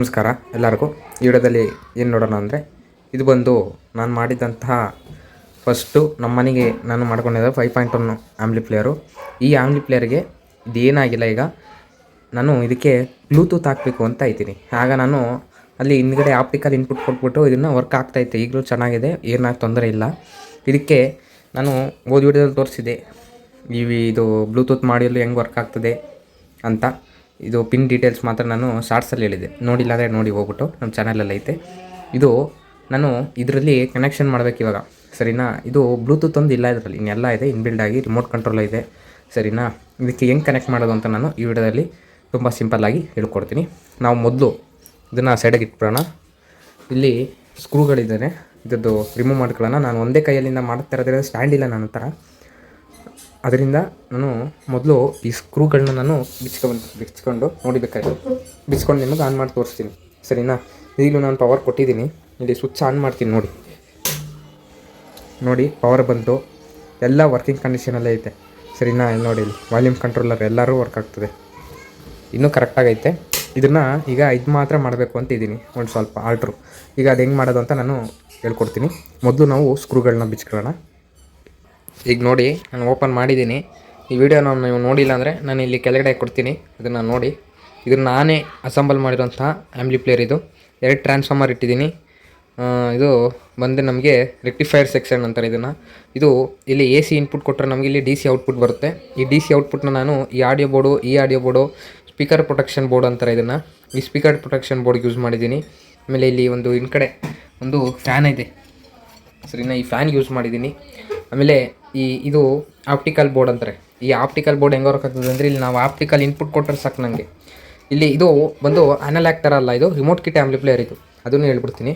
ನಮಸ್ಕಾರ ಎಲ್ಲರಿಗೂ. ಈ ವಿಡಿಯೋದಲ್ಲಿ ಏನು ನೋಡೋಣ ಅಂದರೆ, ಇದು ಬಂದು ನಾನು ಮಾಡಿದಂತಹ ಫಸ್ಟು ನಮ್ಮ ಮನೆಗೆ ನಾನು ಮಾಡ್ಕೊಂಡಿದ್ದೆ 5.1 ಆಂಪ್ಲಿಫೈಯರು. ಈ ಆಂಪ್ಲಿಫೈಯರ್ಗೆ ಇದೇನಾಗಿಲ್ಲ. ಈಗ ನಾನು ಇದಕ್ಕೆ ಬ್ಲೂಟೂತ್ ಹಾಕಬೇಕು ಅಂತ ಇದ್ದೀನಿ. ಆಗ ನಾನು ಅಲ್ಲಿ ಹಿಂದ್ಗಡೆ ಆಪ್ಟಿಕಲ್ ಇನ್ಪುಟ್ ಕೊಟ್ಬಿಟ್ಟು ಇದನ್ನು ವರ್ಕ್ ಆಗ್ತಾಯಿತ್ತು. ಈಗಲೂ ಚೆನ್ನಾಗಿದೆ, ಏನಾಗ ತೊಂದರೆ ಇಲ್ಲ. ಇದಕ್ಕೆ ನಾನು ಹೋದ ವಿಡಿಯೋದಲ್ಲಿ ತೋರಿಸಿದೆ ಇದು ಬ್ಲೂಟೂತ್ ಮಾಡಿರಲು ಹೆಂಗೆ ವರ್ಕ್ ಆಗ್ತದೆ ಅಂತ. ಇದು ಪಿನ್ ಡೀಟೇಲ್ಸ್ ಮಾತ್ರ ನಾನು ಶಾರ್ಟ್ಸಲ್ಲಿ ಹೇಳಿದೆ, ನೋಡಿಲ್ಲ ಅಂದರೆ ನೋಡಿ ಹೋಗ್ಬಿಟ್ಟು ನಮ್ಮ ಚಾನಲಲ್ಲಿ ಐತೆ. ಇದು ನಾನು ಇದರಲ್ಲಿ ಕನೆಕ್ಷನ್ ಮಾಡಬೇಕು ಇವಾಗ, ಸರಿನಾ. ಇದು ಬ್ಲೂಟೂತ್ ಒಂದು ಇಲ್ಲ ಇದರಲ್ಲಿ, ಇನ್ನೆಲ್ಲ ಇದೆ ಇನ್ಬಿಲ್ಡ್ ಆಗಿ, ರಿಮೋಟ್ ಕಂಟ್ರೋಲ್ ಇದೆ, ಸರಿನಾ. ಇದಕ್ಕೆ ಹೆಂಗೆ ಕನೆಕ್ಟ್ ಮಾಡೋದು ಅಂತ ನಾನು ಈ ವಿಡಿಯೋದಲ್ಲಿ ತುಂಬ ಸಿಂಪಲ್ಲಾಗಿ ಹೇಳ್ಕೊಡ್ತೀನಿ. ನಾವು ಮೊದಲು ಇದನ್ನು ಸೈಡಿಗೆ ಇಟ್ಬಿಡೋಣ. ಇಲ್ಲಿ ಸ್ಕ್ರೂಗಳಿದ್ದಾನೆ, ಇದರದ್ದು ರಿಮೂವ್ ಮಾಡ್ಕೊಳ್ಳೋಣ. ನಾನು ಒಂದೇ ಕೈಯಲ್ಲಿಂದ ಮಾಡ್ತಾ ಇರೋದ್ರಿಂದ ಸ್ಟ್ಯಾಂಡ್ ಇಲ್ಲ ನನ್ನ ಹತ್ರ, ಅದರಿಂದ ನಾನು ಮೊದಲು ಈ ಸ್ಕ್ರೂಗಳನ್ನ ನಾನು ಬಿಚ್ಕೊಂಡು ನೋಡಿಬೇಕಾಯ್ತು. ಬಿಚ್ಕೊಂಡು ನಿಮಗೆ ಆನ್ ಮಾಡಿ ತೋರಿಸ್ತೀನಿ, ಸರಿನಾ. ಈಗಲೂ ನಾನು ಪವರ್ ಕೊಟ್ಟಿದ್ದೀನಿ. ಇಲ್ಲಿ ಸ್ವಿಚ್ ಆನ್ ಮಾಡ್ತೀನಿ, ನೋಡಿ ಪವರ್ ಬಂತು, ಎಲ್ಲ ವರ್ಕಿಂಗ್ ಕಂಡೀಷನಲ್ಲೇ ಐತೆ, ಸರಿನಾ. ಇಲ್ಲಿ ನೋಡಿ, ಇಲ್ಲಿ ವಾಲ್ಯೂಮ್ ಕಂಟ್ರೋಲರ್ ಎಲ್ಲರೂ ವರ್ಕ್ ಆಗ್ತದೆ, ಇನ್ನೂ ಕರೆಕ್ಟಾಗೈತೆ. ಇದನ್ನು ಈಗ ಇದು ಮಾತ್ರ ಮಾಡಬೇಕು ಅಂತ ಇದ್ದೀನಿ, ಒಂದು ಸ್ವಲ್ಪ ಆಲ್ಟ್ರು. ಈಗ ಅದು ಹೆಂಗೆ ಮಾಡೋದು ಅಂತ ನಾನು ಹೇಳ್ಕೊಡ್ತೀನಿ. ಮೊದಲು ನಾವು ಸ್ಕ್ರೂಗಳನ್ನ ಬಿಚ್ಕೊಳ್ಳೋಣ. ಈಗ ನೋಡಿ, ನಾನು ಓಪನ್ ಮಾಡಿದ್ದೀನಿ. ಈ ವಿಡಿಯೋನ ನೀವು ನೋಡಿಲ್ಲ ಅಂದರೆ ನಾನು ಇಲ್ಲಿ ಕೆಳಗಡೆ ಕೊಡ್ತೀನಿ, ಇದನ್ನು ನೋಡಿ. ಇದನ್ನು ನಾನೇ ಅಸೆಂಬಲ್ ಮಾಡಿರೋಂಥ ಆಂಪ್ಲಿಫೈಯರ್. ಇದು 2 ಟ್ರಾನ್ಸ್ಫಾರ್ಮರ್ ಇಟ್ಟಿದ್ದೀನಿ. ಇದು ಬಂದು ನಮಗೆ ರೆಕ್ಟಿಫೈಯರ್ ಸೆಕ್ಷನ್ ಅಂತಾರೆ ಇದನ್ನು. ಇದು ಇಲ್ಲಿ AC ಇನ್ಪುಟ್ ಕೊಟ್ಟರೆ ನಮಗೆ ಇಲ್ಲಿ DC ಔಟ್ಪುಟ್ ಬರುತ್ತೆ. ಈ DC ಔಟ್ಪುಟ್ನ ನಾನು ಈ audio board speaker protection board ಅಂತಾರೆ ಇದನ್ನು. ಈ ಸ್ಪೀಕರ್ ಪ್ರೊಟೆಕ್ಷನ್ ಬೋರ್ಡ್ ಯೂಸ್ ಮಾಡಿದ್ದೀನಿ. ಆಮೇಲೆ ಇಲ್ಲಿ ಒಂದು ಕಡೆ ಒಂದು ಫ್ಯಾನ್ ಇದೆ, ಸರಿನಾ. ಈ ಫ್ಯಾನ್ ಯೂಸ್ ಮಾಡಿದ್ದೀನಿ. ಆಮೇಲೆ ಇದು ಆಪ್ಟಿಕಲ್ ಬೋರ್ಡ್ ಅಂತಾರೆ. ಈ ಆಪ್ಟಿಕಲ್ ಬೋರ್ಡ್ ಹೆಂಗೆ ವರ್ಕ್ ಆಗ್ತದೆ ಅಂದರೆ, ಇಲ್ಲಿ ನಾವು ಆಪ್ಟಿಕಲ್ ಇನ್ಪುಟ್ ಕೊಟ್ಟರೆ ಸಾಕು ನನಗೆ. ಇಲ್ಲಿ ಇದು ಬಂದು ಅನಲಾಗ್ ಥರ ಅಲ್ಲ, ಇದು ರಿಮೋಟ್ ಕಿಟ್ ಆಂಪ್ಲಿಫೈಯರ್ ಇದು, ಅದನ್ನು ಹೇಳ್ಬಿಡ್ತೀನಿ.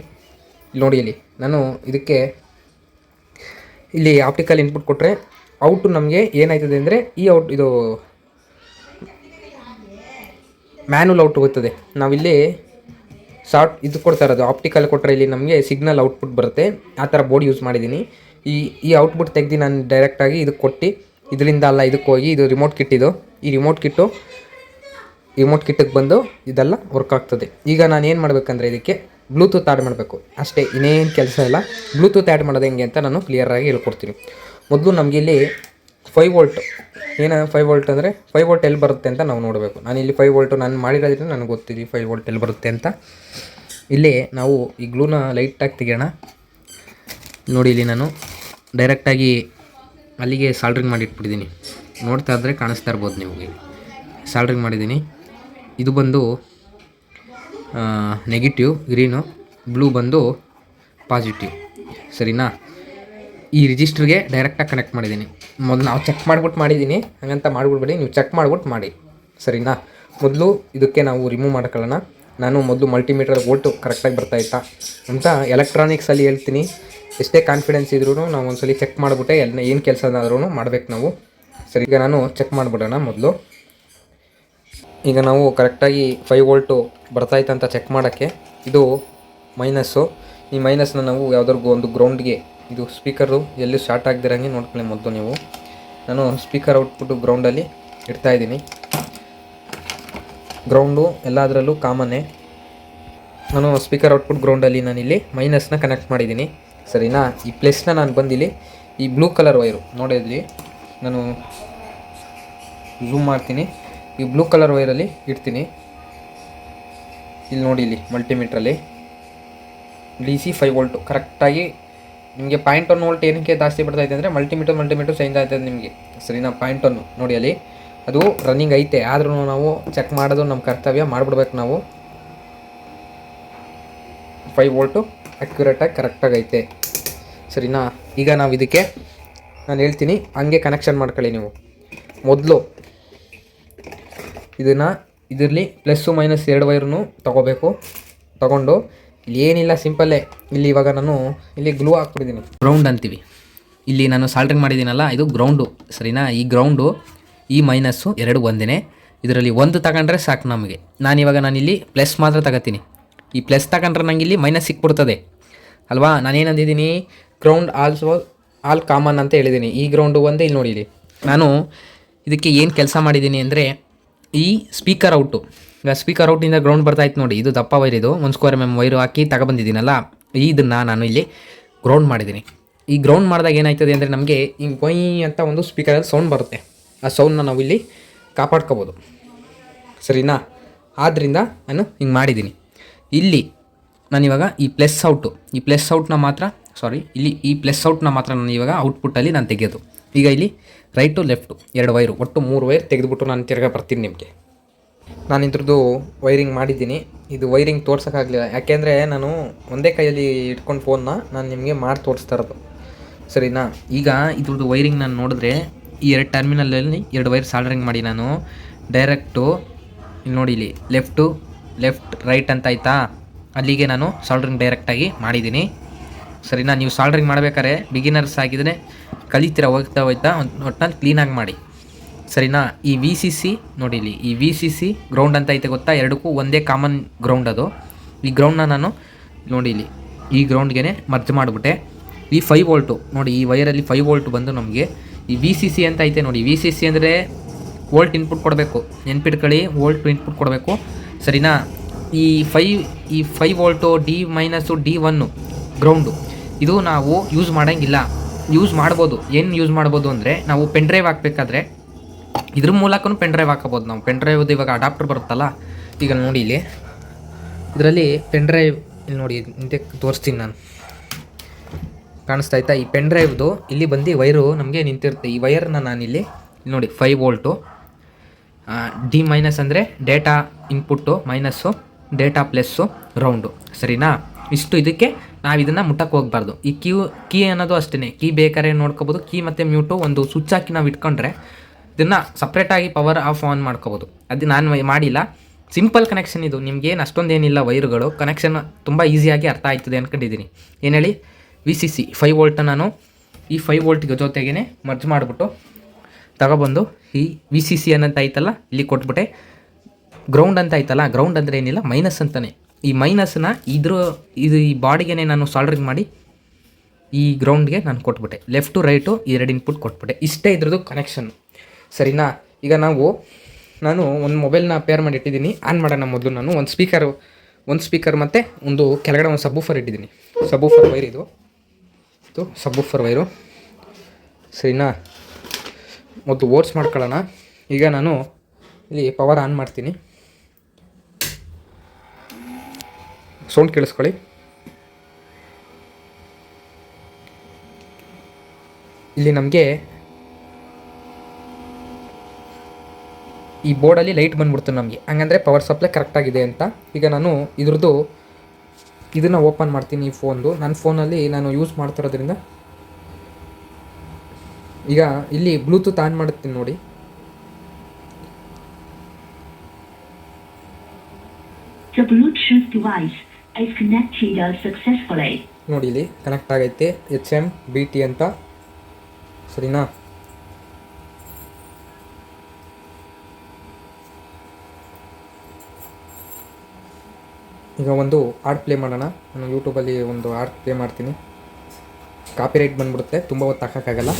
ಇಲ್ಲಿ ನೋಡಿ, ಇಲ್ಲಿ ನಾನು ಇದಕ್ಕೆ ಇಲ್ಲಿ ಆಪ್ಟಿಕಲ್ ಇನ್ಪುಟ್ ಕೊಟ್ಟರೆ ಔಟು ನಮಗೆ ಏನಾಯ್ತದೆ ಅಂದರೆ, ಇದು ಮ್ಯಾನುವಲ್ ಔಟ್ ಹೋಗ್ತದೆ. ನಾವಿಲ್ಲಿ ಇದು ಕೊಡ್ತಾ ಇರೋದು ಆಪ್ಟಿಕಲ್ ಕೊಟ್ಟರೆ ಇಲ್ಲಿ ನಮಗೆ ಸಿಗ್ನಲ್ ಔಟ್ಪುಟ್ ಬರುತ್ತೆ. ಆ ಥರ ಬೋರ್ಡ್ ಯೂಸ್ ಮಾಡಿದ್ದೀನಿ. ಈ ಔಟ್ಪುಟ್ ತೆಗೆದು ನಾನು ಡೈರೆಕ್ಟಾಗಿ ಇದಕ್ಕೆ ಕೊಟ್ಟು, ಇದರಿಂದ ಅಲ್ಲ ಇದಕ್ಕೆ ಹೋಗಿ, ಇದು ರಿಮೋಟ್ ಕಿಟ್. ಈ ರಿಮೋಟ್ ಕಿಟ್ಟಿಗೆ ಬಂದು ಇದೆಲ್ಲ ವರ್ಕ್ ಆಗ್ತದೆ. ಈಗ ನಾನು ಏನು ಮಾಡಬೇಕಂದ್ರೆ, ಇದಕ್ಕೆ ಬ್ಲೂಟೂತ್ ಆ್ಯಡ್ ಮಾಡಬೇಕು ಅಷ್ಟೇ, ಇನ್ನೇನು ಕೆಲಸ ಇಲ್ಲ. ಬ್ಲೂಟೂತ್ ಆ್ಯಡ್ ಮಾಡೋದು ಹೆಂಗೆ ಅಂತ ನಾನು ಕ್ಲಿಯರಾಗಿ ಹೇಳ್ಕೊಡ್ತೀನಿ. ಮೊದಲು ನಮಗೆ ಇಲ್ಲಿ 5 ವೋಲ್ಟ್ 5 ವೋಲ್ಟ್ ಅಂದರೆ 5 ವೋಲ್ಟ್ ಎಲ್ಲಿ ಬರುತ್ತೆ ಅಂತ ನಾವು ನೋಡಬೇಕು. ನಾನು ಇಲ್ಲಿ 5 ವೋಲ್ಟು ನಾನು ಮಾಡಿರೋದ್ರಿಂದ ನನಗೆ ಗೊತ್ತಿದೆ 5 ವೋಲ್ಟ್ ಎಲ್ಲಿ ಬರುತ್ತೆ ಅಂತ. ಇಲ್ಲಿ ನಾವು ಈ ಗ್ಲೂನ ಲೈಟಾಗಿ ತೆಗೆಯೋಣ. ನೋಡಿ, ಇಲ್ಲಿ ನಾನು ಡೈರೆಕ್ಟಾಗಿ ಅಲ್ಲಿಗೆ ಸಾಲ್ಡ್ರಿಂಗ್ ಮಾಡಿ ಇಟ್ಬಿಟ್ಟಿದ್ದೀನಿ. ನೋಡ್ತಾ ಇದ್ದರೆ ಕಾಣಿಸ್ತಾ ಇರ್ಬೋದು ನಿಮಗೆ, ಸಾಲ್ಡ್ರಿಂಗ್ ಮಾಡಿದ್ದೀನಿ. ಇದು ಬಂದು ನೆಗೆಟಿವ್, ಗ್ರೀನು, ಬ್ಲೂ ಬಂದು ಪಾಸಿಟಿವ್, ಸರಿನಾ. ಈ ರಿಜಿಸ್ಟ್ರಿಗೆ ಡೈರೆಕ್ಟಾಗಿ ಕನೆಕ್ಟ್ ಮಾಡಿದ್ದೀನಿ. ಮೊದಲು ನಾವು ಚೆಕ್ ಮಾಡ್ಬಿಟ್ಟು ಮಾಡಿದ್ದೀನಿ, ಹಾಗಂತ ಮಾಡಿಬಿಡ್ಬೇಡಿ, ನೀವು ಚೆಕ್ ಮಾಡ್ಬಿಟ್ಟು ಮಾಡಿ, ಸರಿನಾ. ಮೊದಲು ಇದಕ್ಕೆ ನಾವು ರಿಮೂವ್ ಮಾಡ್ಕೊಳ್ಳೋಣ. ನಾನು ಮೊದಲು ಮಲ್ಟಿಮೀಟರ್ ವೋಲ್ಟು ಕರೆಕ್ಟಾಗಿ ಬರ್ತಾಯಿತ್ತಾ ಅಂತ ಎಲೆಕ್ಟ್ರಾನಿಕ್ಸಲ್ಲಿ ಹೇಳ್ತೀನಿ. ಎಷ್ಟೇ ಕಾನ್ಫಿಡೆನ್ಸ್ ಇದ್ರೂ ನಾವು ಒಂದ್ಸಲಿ ಚೆಕ್ ಮಾಡಿಬಿಟ್ಟೆ ಏನು ಕೆಲಸ ಆದ್ರೂ ಮಾಡ್ಬೇಕು ನಾವು, ಸರಿ. ಈಗ ನಾನು ಚೆಕ್ ಮಾಡಿಬಿಡೋಣ ಮೊದಲು. ಈಗ ನಾವು ಕರೆಕ್ಟಾಗಿ 5 ವೋಲ್ಟು ಬರ್ತಾಯಿತ್ತು ಅಂತ ಚೆಕ್ ಮಾಡೋಕ್ಕೆ, ಇದು ಮೈನಸ್ಸು. ಈ ಮೈನಸ್ನ ನಾವು ಯಾವುದಾದ್ರು ಒಂದು ಗ್ರೌಂಡ್ಗೆ, ಇದು ಸ್ಪೀಕರು ಎಲ್ಲಿ ಸ್ಟಾರ್ಟ್ ಆಗದಿರಂಗೆ ನೋಡ್ಕೊಳ್ಳಿ ಮೊದಲು ನೀವು. ನಾನು ಸ್ಪೀಕರ್ ಔಟ್ಪುಟ್ಟು ಗ್ರೌಂಡಲ್ಲಿ ಇಡ್ತಾಯಿದ್ದೀನಿ. ಗ್ರೌಂಡು ಎಲ್ಲದರಲ್ಲೂ ಕಾಮನ್ನೇ. ನಾನು ಸ್ಪೀಕರ್ ಔಟ್ಪುಟ್ ಗ್ರೌಂಡಲ್ಲಿ ನಾನಿಲ್ಲಿ ಮೈನಸ್ನ ಕನೆಕ್ಟ್ ಮಾಡಿದ್ದೀನಿ, ಸರಿನಾ. ಈ ಪ್ಲಸ್ನ ನಾನು ಬಂದಿಲ್ಲಿ ಈ ಬ್ಲೂ ಕಲರ್ ವೈರು ನೋಡಿದ್ರಿ, ನಾನು ಝೂಮ್ ಮಾಡ್ತೀನಿ. ಈ ಬ್ಲೂ ಕಲರ್ ವೈರಲ್ಲಿ ಇಡ್ತೀನಿ. ಇಲ್ಲಿ ನೋಡಿ, ಇಲ್ಲಿ ಮಲ್ಟಿಮೀಟ್ರಲ್ಲಿ DC 5 ವೋಲ್ಟು ಕರೆಕ್ಟಾಗಿ ನಿಮಗೆ 0.1 ವೋಲ್ಟ್ ಏನಕ್ಕೆ ಜಾಸ್ತಿ ಬರ್ತಾಯಿದೆ ಅಂದರೆ, ಮಲ್ಟಿಮೀಟರ್ ಚೇಂಜ್ ಆಗ್ತದೆ ನಿಮಗೆ, ಸರಿನಾ. 0.1 ನೋಡಿ, ಅಲ್ಲಿ ಅದು ರನ್ನಿಂಗ್ ಐತೆ, ಆದ್ರೂ ನಾವು ಚೆಕ್ ಮಾಡೋದು ನಮ್ಮ ಕರ್ತವ್ಯ, ಮಾಡಿಬಿಡ್ಬೇಕು ನಾವು. 5 ವೋಲ್ಟು ಅಕ್ಯುರೇಟಾಗಿ ಕರೆಕ್ಟಾಗಿ ಐತೆ, ಸರಿನಾ. ಈಗ ನಾವು ಇದಕ್ಕೆ ನಾನು ಹೇಳ್ತೀನಿ, ಹಂಗೆ ಕನೆಕ್ಷನ್ ಮಾಡ್ಕೊಳ್ಳಿ ನೀವು. ಮೊದಲು ಇದರಲ್ಲಿ ಪ್ಲಸ್ಸು ಮೈನಸ್ 2 ವೈರ್ನು ತಗೊಂಡು ಇಲ್ಲಿ ಏನಿಲ್ಲ, ಸಿಂಪಲ್ಲೇ. ಇಲ್ಲಿ ಇವಾಗ ನಾನು ಇಲ್ಲಿ ಗ್ಲೂ ಹಾಕ್ಬಿಟ್ಟಿದ್ದೀನಿ, ಗ್ರೌಂಡ್ ಅಂತೀವಿ. ಇಲ್ಲಿ ನಾನು ಸಾಲ್ಡ್ರಿಂಗ್ ಮಾಡಿದ್ದೀನಲ್ಲ, ಇದು ಗ್ರೌಂಡು, ಸರಿನಾ. ಈ ಗ್ರೌಂಡು, ಈ ಮೈನಸ್ಸು 2 ಒಂದೇ. ಇದರಲ್ಲಿ ಒಂದು ತಗೊಂಡ್ರೆ ಸಾಕು ನಮಗೆ. ನಾನಿಲ್ಲಿ ಪ್ಲಸ್ ಮಾತ್ರ ತಗೋತೀನಿ. ಈ ಪ್ಲಸ್ ತಗೊಂಡ್ರೆ ನನಗೆ ಇಲ್ಲಿ ಮೈನಸ್ ಸಿಕ್ಬಿಡ್ತದೆ ಅಲ್ವಾ. ನಾನೇನಂದಿದ್ದೀನಿ, ಗ್ರೌಂಡ್ ಆಲ್ ಕಾಮನ್ ಅಂತ ಹೇಳಿದ್ದೀನಿ. ಈ ಗ್ರೌಂಡು ಒಂದೇ. ಇಲ್ಲಿ ನೋಡಿ, ಇಲ್ಲಿ ನಾನು ಇದಕ್ಕೆ ಏನು ಕೆಲಸ ಮಾಡಿದ್ದೀನಿ ಅಂದರೆ, ಈ ಸ್ಪೀಕರ್ ಔಟು ಈಗ ಸ್ಪೀಕರ್ ಔಟಿಂದ ಗ್ರೌಂಡ್ ಬರ್ತಾಯಿತ್ತು ನೋಡಿ, ಇದು ದಪ್ಪ ವೈರ್, ಇದು 1 ಸ್ಕ್ವೇರ್ mm ವೈರು ಹಾಕಿ ತಗೊಬಂದಿದ್ದೀನಲ್ಲ, ಇದನ್ನು ನಾನು ಇಲ್ಲಿ ಗ್ರೌಂಡ್ ಮಾಡಿದ್ದೀನಿ. ಈ ಗ್ರೌಂಡ್ ಮಾಡಿದಾಗ ಏನಾಯ್ತದೆ ಅಂದರೆ ನಮಗೆ ಹಿಂಗೆ ಕೊಯ್ ಅಂತ ಒಂದು ಸ್ಪೀಕರಲ್ಲಿ ಸೌಂಡ್ ಬರುತ್ತೆ. ಆ ಸೌಂಡನ್ನ ನಾವು ಇಲ್ಲಿ ಕಾಪಾಡ್ಕೋಬೋದು, ಸರಿನಾ? ಆದ್ದರಿಂದ ನಾನು ಹಿಂಗೆ ಮಾಡಿದ್ದೀನಿ. ಇಲ್ಲಿ ನಾನಿವಾಗ ಈ ಪ್ಲಸ್ ಔಟ್ನ ಮಾತ್ರ ಇಲ್ಲಿ ಈ ಪ್ಲಸ್ ಔಟ್ನ ಮಾತ್ರ ನಾನು ಇವಾಗ ಔಟ್ಪುಟ್ಟಲ್ಲಿ ನಾನು ತೆಗೆಯೋದು. ಈಗ ಇಲ್ಲಿ ರೈಟು ಲೆಫ್ಟು 2 ವೈರು, ಒಟ್ಟು 3 ವೈರ್ ತೆಗೆದುಬಿಟ್ಟು ನಾನು ತಿರ್ಗಾ ಬರ್ತೀನಿ ನಿಮಗೆ. ನಾನು ಇದ್ರದ್ದು ವೈರಿಂಗ್ ಮಾಡಿದ್ದೀನಿ. ಇದು ವೈರಿಂಗ್ ತೋರ್ಸೋಕ್ಕಾಗಲಿಲ್ಲ, ಯಾಕೆಂದರೆ ನಾನು ಒಂದೇ ಕೈಯಲ್ಲಿ ಇಟ್ಕೊಂಡು ಫೋನ್ನ ನಾನು ನಿಮಗೆ ಮಾಡಿ ತೋರಿಸ್ತಾ ಇರೋದು, ಸರಿನಾ? ಈಗ ಇದ್ರದ್ದು ವೈರಿಂಗ್ ನಾನು ನೋಡಿದ್ರೆ ಈ 2 ಟರ್ಮಿನಲಲ್ಲಿ 2 ವೈರ್ ಸಾಲ್ಡ್ರಿಂಗ್ ಮಾಡಿ ನಾನು ಡೈರೆಕ್ಟು ಇಲ್ಲಿ ನೋಡಿ, ಇಲ್ಲಿ ಲೆಫ್ಟ್ ರೈಟ್ ಅಂತ ಆಯಿತಾ, ಅಲ್ಲಿಗೆ ನಾನು ಸಾಲ್ಡ್ರಿಂಗ್ ಡೈರೆಕ್ಟಾಗಿ ಮಾಡಿದ್ದೀನಿ, ಸರಿನಾ? ನೀವು ಸಾಲ್ಡ್ರಿಂಗ್ ಮಾಡಬೇಕಾದ್ರೆ ಬಿಗಿನರ್ಸ್ ಆಗಿದ್ರೆ ಕಲಿತೀರ, ಹೋಗ್ತಾ ಒಟ್ಟಲ್ಲಿ ಕ್ಲೀನಾಗಿ ಮಾಡಿ, ಸರಿನಾ? ಈ VCC ನೋಡಿ, ಇಲ್ಲಿ ಈ VCC ಗ್ರೌಂಡ್ ಅಂತ ಐತೆ ಗೊತ್ತಾ, ಎರಡಕ್ಕೂ ಒಂದೇ ಕಾಮನ್ ಗ್ರೌಂಡ್ ಅದು. ಈ ಗ್ರೌಂಡನ್ನ ನಾನು ನೋಡಿ ಇಲ್ಲಿ ಈ ಗ್ರೌಂಡ್ಗೆ ಮರ್ಜ್ ಮಾಡಿಬಿಟ್ಟೆ. ಈ 5 ವೋಲ್ಟು ನೋಡಿ, ಈ ವೈರಲ್ಲಿ 5 ವೋಲ್ಟ್ ಬಂದು ನಮಗೆ ಈ VCC ಅಂತ ಐತೆ ನೋಡಿ. VCC ಅಂದರೆ ವೋಲ್ಟ್ ಇನ್ಪುಟ್ ಕೊಡಬೇಕು, ನೆನ್ಪಿಟ್ಕೊಳ್ಳಿ, ವೋಲ್ಟ್ ಇನ್ಪುಟ್ ಕೊಡಬೇಕು, ಸರಿನಾ? ಈ 5 ವೋಲ್ಟು D-D1 ಗ್ರೌಂಡು, ಇದು ನಾವು ಯೂಸ್ ಮಾಡೋಂಗಿಲ್ಲ. ಯೂಸ್ ಮಾಡ್ಬೋದು, ಏನು ಯೂಸ್ ಮಾಡ್ಬೋದು ಅಂದರೆ ನಾವು ಪೆನ್ ಡ್ರೈವ್ ಹಾಕಬೇಕಾದ್ರೆ ಇದ್ರ ಮೂಲಕನೂ ಪೆನ್ ಡ್ರೈವ್ ಹಾಕೋಬೋದು ನಾವು. ಪೆನ್ ಡ್ರೈವ್ದು ಇವಾಗ ಅಡಾಪ್ಟರ್ ಬರುತ್ತಲ್ಲ, ಈಗ ನೋಡಿ ಇಲ್ಲಿ ಇದರಲ್ಲಿ ಪೆನ್ ಡ್ರೈವ್ ಇಲ್ಲಿ ನೋಡಿ ಇಂತೆ ತೋರಿಸ್ತೀನಿ ನಾನು, ಕಾಣಿಸ್ತಾ ಆಯ್ತಾ? ಈ ಪೆನ್ ಡ್ರೈವ್ದು ಇಲ್ಲಿ ಬಂದು ವೈರು ನಮಗೆ ನಿಂತಿರುತ್ತೆ. ಈ ವೈರ್ನ ನಾನಿಲ್ಲಿ ನೋಡಿ 5 ವೋಲ್ಟು D- ಅಂದರೆ data input, minus data plus round, ಸರಿನಾ? ಇಷ್ಟು ಇದಕ್ಕೆ ನಾವು ಇದನ್ನು ಮುಟ್ಟಕ್ಕೆ ಹೋಗ್ಬಾರ್ದು. ಈ ಕೀ ಅನ್ನೋದು ಅಷ್ಟೇ, ಕೀ ಬೇಕಾದ್ರೆ ನೋಡ್ಕೋಬೋದು. ಕೀ ಮತ್ತು ಮ್ಯೂಟು ಒಂದು ಸ್ವಿಚ್ ಹಾಕಿ ನಾವು ಇಟ್ಕೊಂಡ್ರೆ ಇದನ್ನು ಸಪ್ರೇಟಾಗಿ ಪವರ್ ಆಫ್ ಆನ್ ಮಾಡ್ಕೋಬೋದು. ಅದು ನಾನು ಮಾಡಿಲ್ಲ, ಸಿಂಪಲ್ ಕನೆಕ್ಷನ್ ಇದು, ನಿಮ್ಗೇನು ಅಷ್ಟೊಂದೇನಿಲ್ಲ ವೈರುಗಳು. ಕನೆಕ್ಷನ್ ತುಂಬ ಈಸಿಯಾಗಿ ಅರ್ಥ ಆಯ್ತದೆ ಅಂದ್ಕೊಂಡಿದ್ದೀನಿ. ಏನು ಹೇಳಿ, VCC 5 ವೋಲ್ಟ್ ನಾನು ಈ 5 ವೋಲ್ಟ್ಗೆ ಜೊತೆಗೇ ಮರ್ಜ್ ಮಾಡಿಬಿಟ್ಟು ತಗೊಬಂದು ಈ VCC ಅನ್ನಂತ ಐತಲ್ಲ ಇಲ್ಲಿ ಕೊಟ್ಬಿಟ್ಟೆ. ಗ್ರೌಂಡ್ ಅಂತ ಐತಲ್ಲ, ಗ್ರೌಂಡ್ ಅಂದರೆ ಏನಿಲ್ಲ ಮೈನಸ್ ಅಂತಲೇ. ಈ ಮೈನಸ್ನ ಇದು ಈ ಬಾಡಿಗೆ ನಾನು ಸಾಲ್ಡ್ರಿಂಗ್ ಮಾಡಿ ಈ ಗ್ರೌಂಡ್ಗೆ ನಾನು ಕೊಟ್ಬಿಟ್ಟೆ. ಲೆಫ್ಟು ರೈಟು 2 ಇನ್ಪುಟ್ ಕೊಟ್ಬಿಟ್ಟೆ. ಇಷ್ಟೇ ಇದ್ರದ್ದು ಕನೆಕ್ಷನ್, ಸರಿನಾ? ಈಗ ನಾನು ಒಂದು ಮೊಬೈಲ್ನ ಪೇರ್ ಮಾಡಿ ಇಟ್ಟಿದ್ದೀನಿ. ಆನ್ ಮಾಡೋಣ ಮೊದಲು. ನಾನು ಒಂದು ಸ್ಪೀಕರ್ ಮತ್ತು ಒಂದು ಕೆಳಗಡೆ ಒಂದು ಸಬ್ವೂಫರ್ ಇಟ್ಟಿದ್ದೀನಿ. ಸಬ್ವೂಫರ್ ವೈರ್ ಇದು ಸಬ್ವೂಫರ್ ವೈರು, ಸರಿನಾ? ಮೊದಲು ಓಟ್ಸ್ ಮಾಡ್ಕೊಳ್ಳೋಣ. ಈಗ ನಾನು ಇಲ್ಲಿ ಪವರ್ ಆನ್ ಮಾಡ್ತೀನಿ, ಸೌಂಡ್ ಕೇಳಿಸ್ಕೊಳ್ಳಿ. ಇಲ್ಲಿ ನಮಗೆ ಈ ಬೋರ್ಡಲ್ಲಿ ಲೈಟ್ ಬಂದ್ಬಿಡ್ತು ನಮಗೆ, ಹಂಗಂದರೆ ಪವರ್ ಸಪ್ಲೈ ಕರೆಕ್ಟಾಗಿದೆ ಅಂತ. ಈಗ ನಾನು ಇದನ್ನು ಓಪನ್ ಮಾಡ್ತೀನಿ. ಈ ಫೋನ್ದು ನನ್ನ ಫೋನಲ್ಲಿ ನಾನು ಯೂಸ್ ಮಾಡ್ತಿರೋದ್ರಿಂದ ಈಗ ಇಲ್ಲಿ ಬ್ಲೂಟೂತ್ ಆನ್ ಮಾಡುತ್ತೀನಿ ನೋಡಿ. The Bluetooth device is connected successfully. ನೋಡಿ ಇಲ್ಲಿ ಕನೆಕ್ಟ್ ಆಗೈತೆ, HMBT ಅಂತ, ಸರಿನಾ? ಈಗ ಒಂದು ಹಾಡ್ ಪ್ಲೇ ಮಾಡೋಣ. ನಾನು ಯೂಟ್ಯೂಬಲ್ಲಿ ಒಂದು ಹಾಡ್ ಪ್ಲೇ ಮಾಡ್ತೀನಿ. ಕಾಪಿರೈಟ್ ಬಂದ್ಬಿಡುತ್ತೆ, ತುಂಬ ಹೊತ್ತು ಹಾಕೋಕ್ಕಾಗಲ್ಲ.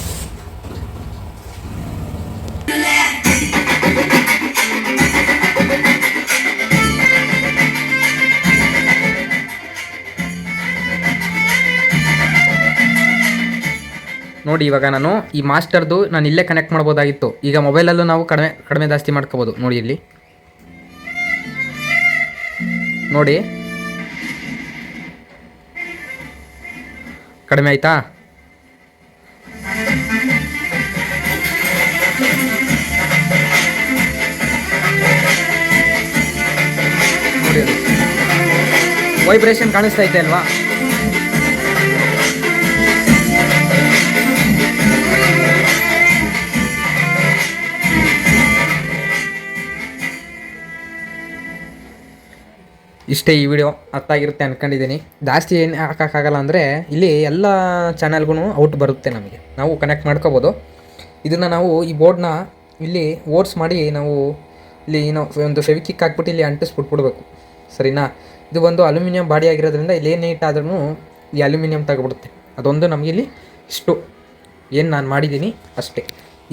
ನೋಡಿ ಇವಾಗ ನಾನು ಈ ಮಾಸ್ಟರ್ದು ನಾನು ಇಲ್ಲೇ ಕನೆಕ್ಟ್ ಮಾಡ್ಬೋದಾಗಿತ್ತು. ಈಗ ಮೊಬೈಲಲ್ಲೂ ನಾವು ಕಡಿಮೆ ಜಾಸ್ತಿ ಮಾಡ್ಕೋಬೋದು. ನೋಡಿ ಇಲ್ಲಿ ನೋಡಿ, ಕಡಿಮೆ ಆಯ್ತಾ? ನೋಡಿ ವೈಬ್ರೇಷನ್ ಕಾಣಿಸ್ತಾ ಐತೆ ಅಲ್ವಾ? ಇಷ್ಟೇ ಈ ವಿಡಿಯೋ ಅರ್ಥ ಆಗಿರುತ್ತೆ ಅಂದ್ಕೊಂಡಿದ್ದೀನಿ. ಜಾಸ್ತಿ ಏನು ಹಾಕೋಕ್ಕಾಗಲ್ಲ ಅಂದರೆ ಇಲ್ಲಿ ಎಲ್ಲ ಚಾನಲ್ಗೂ ಔಟ್ ಬರುತ್ತೆ ನಮಗೆ, ನಾವು ಕನೆಕ್ಟ್ ಮಾಡ್ಕೋಬೋದು. ಇದನ್ನು ನಾವು ಈ ಬೋರ್ಡ್ನ ಇಲ್ಲಿ ಓಟ್ಸ್ ಮಾಡಿ ನಾವು ಇಲ್ಲಿ ಒಂದು ಫೆವಿಕಿಕ್ ಹಾಕ್ಬಿಟ್ಟು ಇಲ್ಲಿ ಅಂಟಿಸ್ಬಿಟ್ಬಿಡ್ಬೇಕು, ಸರಿನಾ? ಇದು ಒಂದು ಅಲ್ಯೂಮಿನಿಯಂ ಬಾಡಿ ಆಗಿರೋದ್ರಿಂದ ಇಲ್ಲಿ ಏನು ನೀಟ್ ಆದ್ರೂ ಈ ಅಲ್ಯೂಮಿನಿಯಂ ತಗೊಬಿಡುತ್ತೆ. ಅದೊಂದು ನಮಗೆ ಇಲ್ಲಿ ಇಷ್ಟು ಏನು ನಾನು ಮಾಡಿದ್ದೀನಿ ಅಷ್ಟೇ.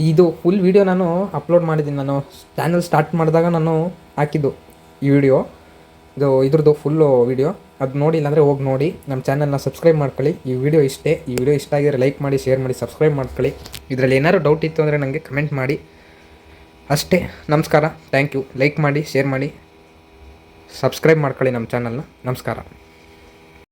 ಇದು ಫುಲ್ ವೀಡಿಯೋ ನಾನು ಅಪ್ಲೋಡ್ ಮಾಡಿದ್ದೀನಿ. ನಾನು ಚಾನಲ್ ಸ್ಟಾರ್ಟ್ ಮಾಡಿದಾಗ ನಾನು ಹಾಕಿದ್ದು ಈ ವಿಡಿಯೋ ಇದ್ರದ್ದು ಫುಲ್ಲು ವಿಡಿಯೋ ಅದು ನೋಡಿಲ್ಲ ಅಂದರೆ ಹೋಗಿ ನೋಡಿ. ನಮ್ಮ ಚಾನಲ್ನ ಸಬ್ಸ್ಕ್ರೈಬ್ ಮಾಡ್ಕೊಳ್ಳಿ. ಈ ವಿಡಿಯೋ ಇಷ್ಟ ಆಗಿದ್ರೆ ಲೈಕ್ ಮಾಡಿ, ಶೇರ್ ಮಾಡಿ, ಸಬ್ಸ್ಕ್ರೈಬ್ ಮಾಡ್ಕೊಳ್ಳಿ. ಇದರಲ್ಲಿ ಏನಾದ್ರು ಡೌಟ್ ಇತ್ತು ಅಂದರೆ ನನಗೆ ಕಮೆಂಟ್ ಮಾಡಿ. ಅಷ್ಟೇ. ನಮಸ್ಕಾರ. Thank you. ಲೈಕ್ ಮಾಡಿ, ಶೇರ್ ಮಾಡಿ, ಸಬ್ಸ್ಕ್ರೈಬ್ ಮಾಡ್ಕೊಳ್ಳಿ ನಮ್ಮ ಚಾನಲ್ನ. ನಮಸ್ಕಾರ.